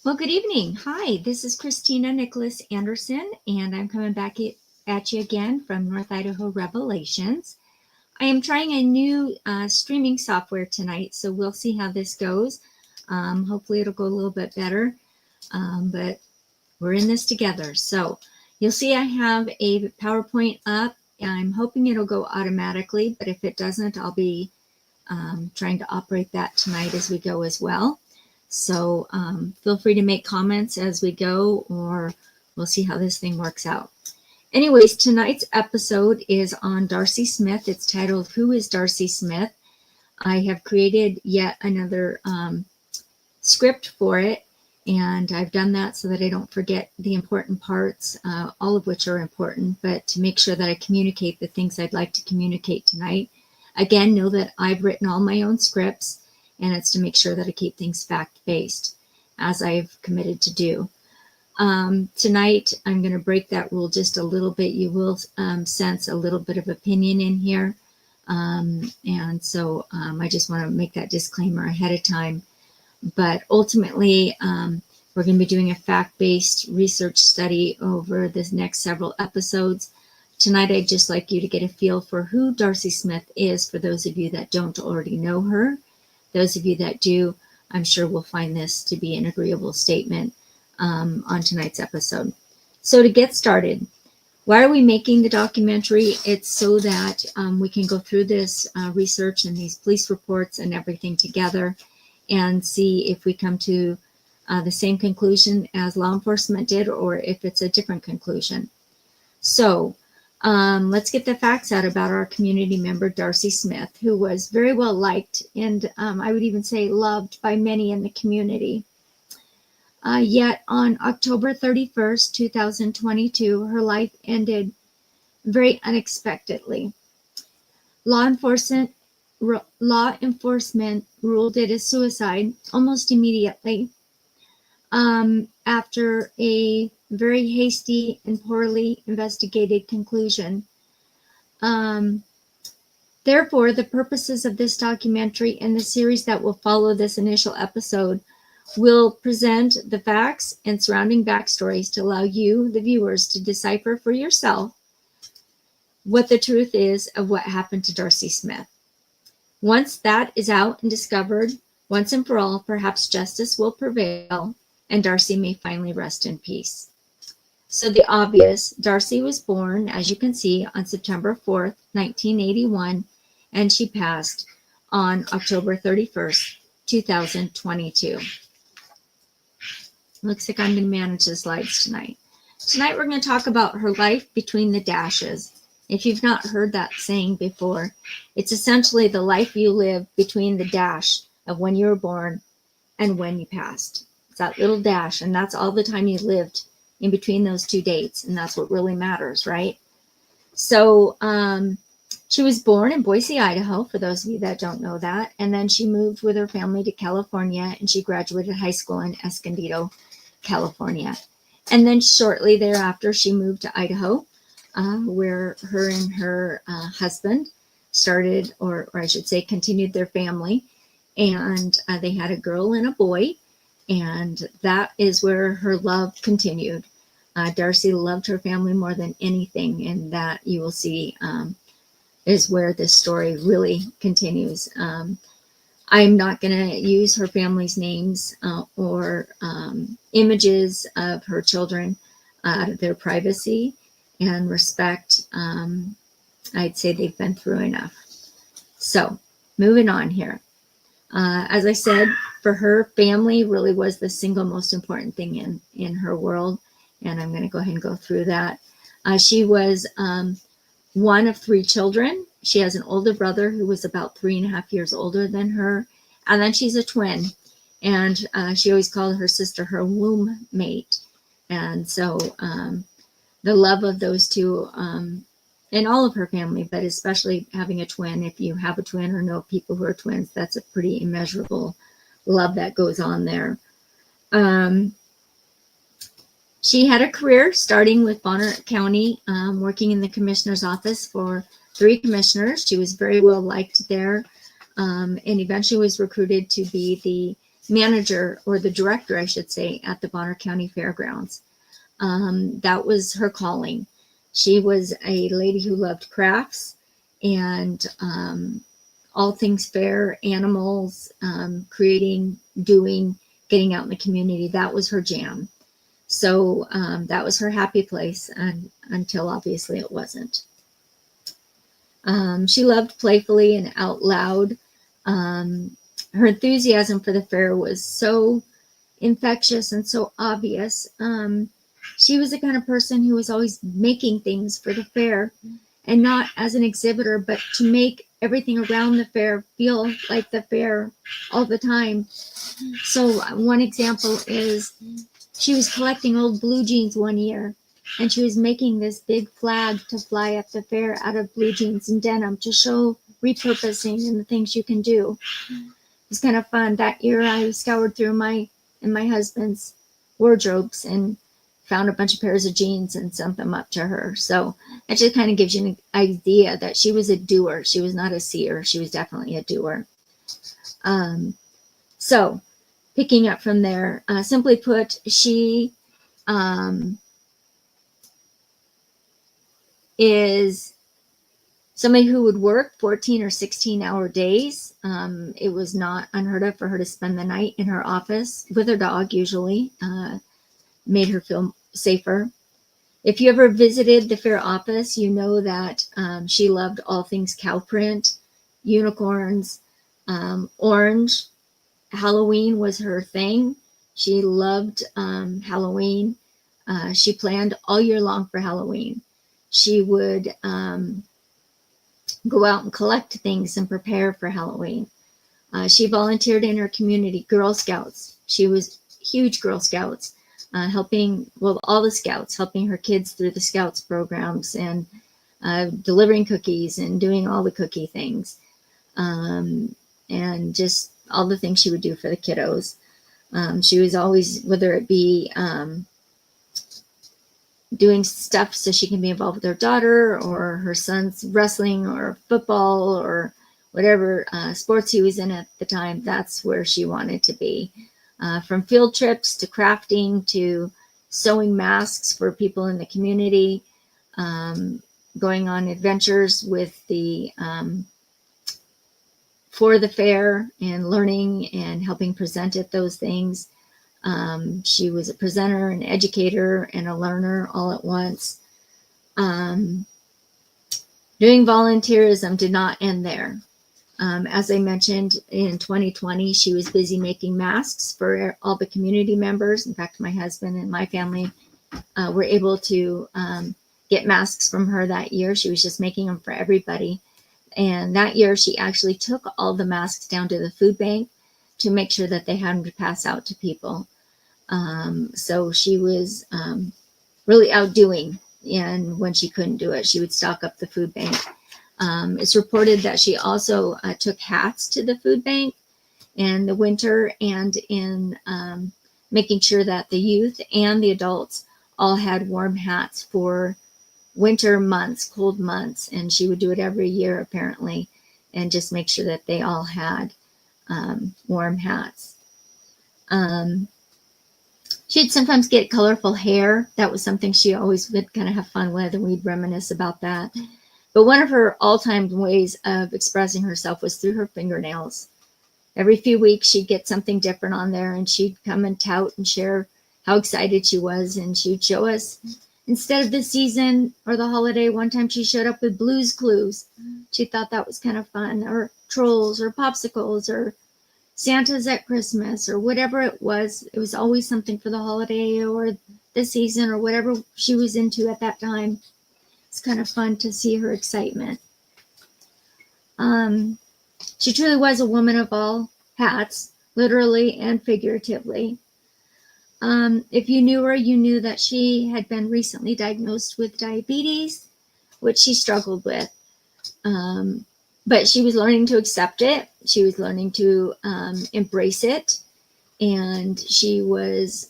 Well, good evening. Hi, this is Christina Nicholas Anderson, and I'm coming back at you again from North Idaho Revelations. I am trying a new streaming software tonight, so we'll see how this goes. Hopefully, it'll go a little bit better, but we're in this together. So, you'll see I have a PowerPoint up. I'm hoping it'll go automatically, but if it doesn't, I'll be trying to operate that tonight as we go as well. So feel free to make comments as we go, or we'll see how this thing works out. Anyways, tonight's episode is on Darcey Smith. It's titled, Who is Darcey Smith? I have created yet another script for it, and I've done that so that I don't forget the important parts, all of which are important, but to make sure that I communicate the things I'd like to communicate tonight. Again, know that I've written all my own scripts, and it's to make sure that I keep things fact-based, as I've committed to do. Tonight, I'm going to break that rule just a little bit. You will sense a little bit of opinion in here, and so I just want to make that disclaimer ahead of time. But ultimately, we're going to be doing a fact-based research study over this next several episodes. Tonight, I'd just like you to get a feel for who Darcey Smith is, for those of you that don't already know her. Those of you that do, I'm sure will find this to be an agreeable statement on tonight's episode. So to get started, why are we making the documentary? It's so that we can go through this research and these police reports and everything together and see if we come to the same conclusion as law enforcement did, or if it's a different conclusion. So let's get the facts out about our community member, Darcey Smith, who was very well liked and I would even say loved by many in the community. Yet on October 31st, 2022, her life ended very unexpectedly. Law enforcement ruled it a suicide almost immediately after a very hasty and poorly investigated conclusion. Therefore, the purposes of this documentary and the series that will follow this initial episode will present the facts and surrounding backstories to allow you, the viewers, to decipher for yourself what the truth is of what happened to Darcey Smith. Once that is out and discovered, once and for all, perhaps justice will prevail and Darcey may finally rest in peace. So the obvious, Darcey was born, as you can see, on September 4th, 1981, and she passed on October 31st, 2022. Looks like I'm going to manage the slides tonight. Tonight we're going to talk about her life between the dashes. If you've not heard that saying before, it's essentially the life you live between the dash of when you were born and when you passed. It's that little dash, and that's all the time you lived in between those two dates, and that's what really matters, right? So she was born in Boise, Idaho, for those of you that don't know that, and then she moved with her family to California, and she graduated high school in Escondido, California. And then shortly thereafter, she moved to Idaho, where her and her husband started, or I should say, continued their family, and they had a girl and a boy, and that is where her love continued. Darcey loved her family more than anything, and that you will see is where this story really continues. I'm not going to use her family's names or images of her children out of their privacy and respect. I'd say they've been through enough. So moving on here. As I said, for her, family really was the single most important thing in her world. And I'm going to go ahead and go through that. She was one of three children. She has an older brother who was about 3.5 years older than her. And then she's a twin. And she always called her sister her womb mate. And so the love of those two in all of her family, but especially having a twin, if you have a twin or know people who are twins, that's a pretty immeasurable love that goes on there. She had a career starting with Bonner County, working in the commissioner's office for 3 commissioners. She was very well liked there, and eventually was recruited to be the manager, or the director, I should say, at the Bonner County Fairgrounds. That was her calling. She was a lady who loved crafts and all things fair, animals, creating, doing, getting out in the community. That was her jam. So that was her happy place, until obviously it wasn't. She loved playfully and out loud. Her enthusiasm for the fair was so infectious and so obvious. She was the kind of person who was always making things for the fair, and not as an exhibitor, but to make everything around the fair feel like the fair all the time. So one example is she was collecting old blue jeans one year, and she was making this big flag to fly up the fair out of blue jeans and denim to show repurposing and the things you can do. It was kind of fun. That year I scoured through my and my husband's wardrobes and found a bunch of pairs of jeans and sent them up to her. So it just kind of gives you an idea that she was a doer. She was not a seer. She was definitely a doer. So picking up from there, simply put, she is somebody who would work 14 or 16-hour days. It was not unheard of for her to spend the night in her office with her dog, usually. Made her feel safer. If you ever visited the fair office, you know that she loved all things cow print, unicorns, orange. Halloween was her thing. She loved Halloween. She planned all year long for Halloween. She would go out and collect things and prepare for Halloween. She volunteered in her community, Girl Scouts. She was huge Girl Scouts. Helping, well, all the scouts, helping her kids through the scouts programs and delivering cookies and doing all the cookie things, and just all the things she would do for the kiddos. She was always, whether it be doing stuff so she can be involved with her daughter or her son's wrestling or football or whatever sports he was in at the time, that's where she wanted to be. From field trips to crafting to sewing masks for people in the community, going on adventures with the for the fair and learning and helping present at those things. She was a presenter, an educator, and a learner all at once. Doing volunteerism did not end there. As I mentioned, in 2020, she was busy making masks for all the community members. In fact, my husband and my family were able to get masks from her that year. She was just making them for everybody. And that year, she actually took all the masks down to the food bank to make sure that they had them to pass out to people. So she was really outdoing. And when she couldn't do it, she would stock up the food bank. It's reported that she also took hats to the food bank in the winter, and in making sure that the youth and the adults all had warm hats for winter months, cold months. And she would do it every year, apparently, and just make sure that they all had warm hats. She'd sometimes get colorful hair. That was something she always would kind of have fun with, and we'd reminisce about that. But one of her all-time ways of expressing herself was through her fingernails. Every few weeks, she'd get something different on there, and she'd come and tout and share how excited she was. And she'd show us, instead of the season or the holiday, one time she showed up with Blue's Clues. She thought that was kind of fun, or trolls, or popsicles, or Santa's at Christmas, or whatever it was. It was always something for the holiday or the season or whatever she was into at that time. It's kind of fun to see her excitement. She truly was a woman of all hats, literally and figuratively. If you knew her, you knew that she had been recently diagnosed with diabetes, which she struggled with. But she was learning to accept it. She was learning to embrace it. And she was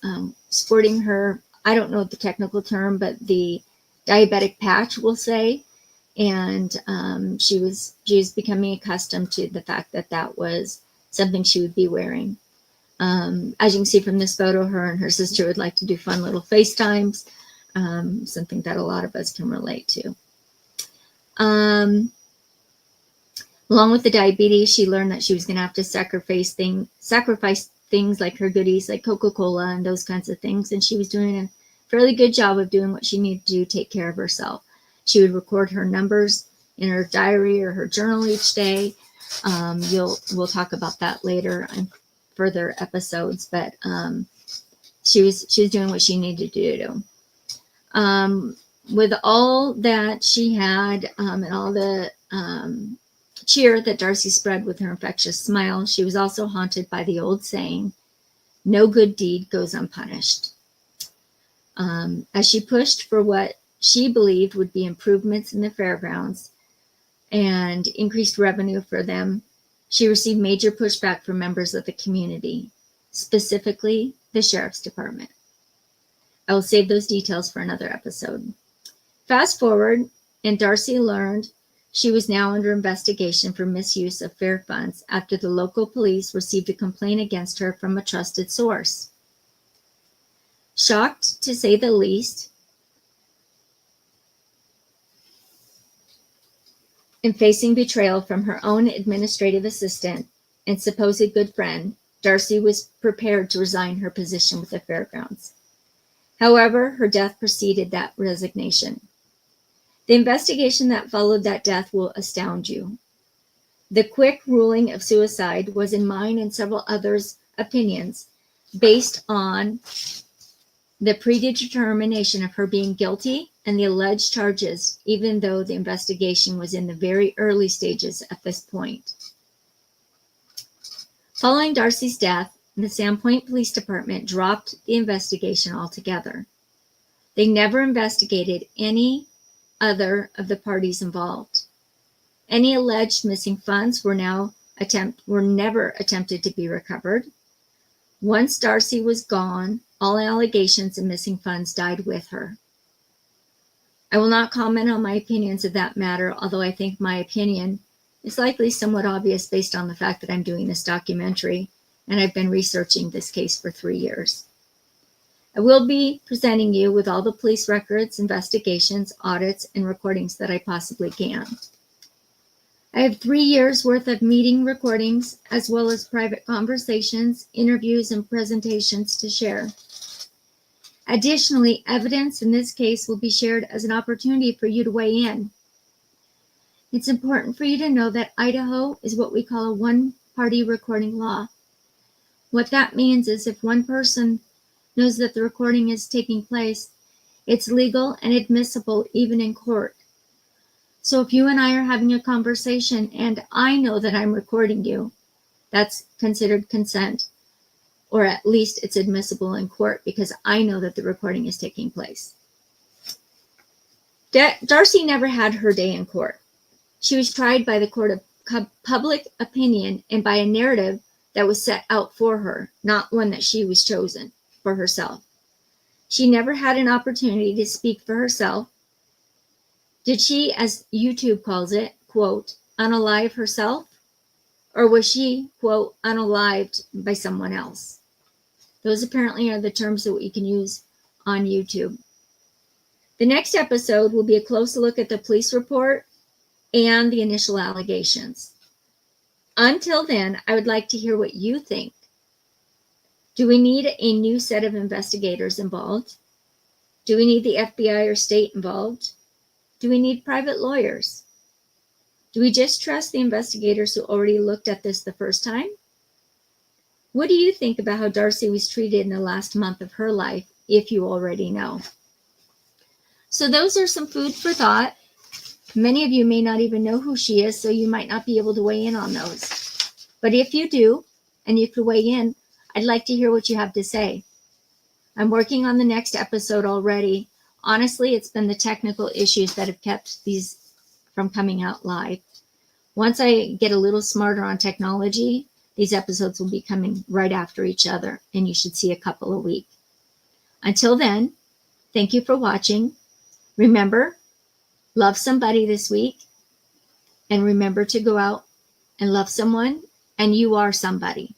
sporting her, I don't know the technical term, but the diabetic patch, we'll say. And she was becoming accustomed to the fact that that was something she would be wearing. As you can see from this photo, her and her sister would like to do fun little FaceTimes, something that a lot of us can relate to. Along with the diabetes, she learned that she was going to have to sacrifice things like her goodies, like Coca-Cola and those kinds of things. And she was doing a fairly good job of doing what she needed to do to take care of herself. She would record her numbers in her diary or her journal each day. We'll talk about that later in further episodes, but she was doing what she needed to do. With all that she had and all the cheer that Darcey spread with her infectious smile, she was also haunted by the old saying, "No good deed goes unpunished." As she pushed for what she believed would be improvements in the fairgrounds and increased revenue for them, she received major pushback from members of the community, specifically the sheriff's department. I will save those details for another episode. Fast forward, and Darcey learned she was now under investigation for misuse of fair funds after the local police received a complaint against her from a trusted source. Shocked, to say the least, and facing betrayal from her own administrative assistant and supposed good friend, Darcey was prepared to resign her position with the Fairgrounds. However, her death preceded that resignation. The investigation that followed that death will astound you. The quick ruling of suicide was, in mine and several others' opinions, based on the predetermination of her being guilty and the alleged charges, even though the investigation was in the very early stages at this point. Following Darcey's death, the Sandpoint Police Department dropped the investigation altogether. They never investigated any other of the parties involved. Any alleged missing funds were never attempted to be recovered. Once Darcey was gone, all allegations of missing funds died with her. I will not comment on my opinions of that matter, although I think my opinion is likely somewhat obvious based on the fact that I'm doing this documentary and I've been researching this case for 3 years. I will be presenting you with all the police records, investigations, audits, and recordings that I possibly can. I have 3 years worth of meeting recordings, as well as private conversations, interviews, and presentations to share. Additionally, evidence in this case will be shared as an opportunity for you to weigh in. It's important for you to know that Idaho is what we call a one-party recording law. What that means is if one person knows that the recording is taking place, it's legal and admissible even in court. So if you and I are having a conversation and I know that I'm recording you, that's considered consent, or at least it's admissible in court because I know that the recording is taking place. Darcey never had her day in court. She was tried by the court of public opinion and by a narrative that was set out for her, not one that she was chosen for herself. She never had an opportunity to speak for herself. Did she, as YouTube calls it, quote, unalive herself? Or was she, quote, unalived by someone else? Those apparently are the terms that we can use on YouTube. The next episode will be a close look at the police report and the initial allegations. Until then, I would like to hear what you think. Do we need a new set of investigators involved? Do we need the FBI or state involved? Do we need private lawyers? Do we just trust the investigators who already looked at this the first time? What do you think about how Darcey was treated in the last month of her life, if you already know? So those are some food for thought. Many of you may not even know who she is, so you might not be able to weigh in on those. But if you do, and you could weigh in, I'd like to hear what you have to say. I'm working on the next episode already. Honestly, it's been the technical issues that have kept these from coming out live. Once I get a little smarter on technology, these episodes will be coming right after each other, and you should see a couple a week. Until then, thank you for watching. Remember, love somebody this week, and remember to go out and love someone, and you are somebody.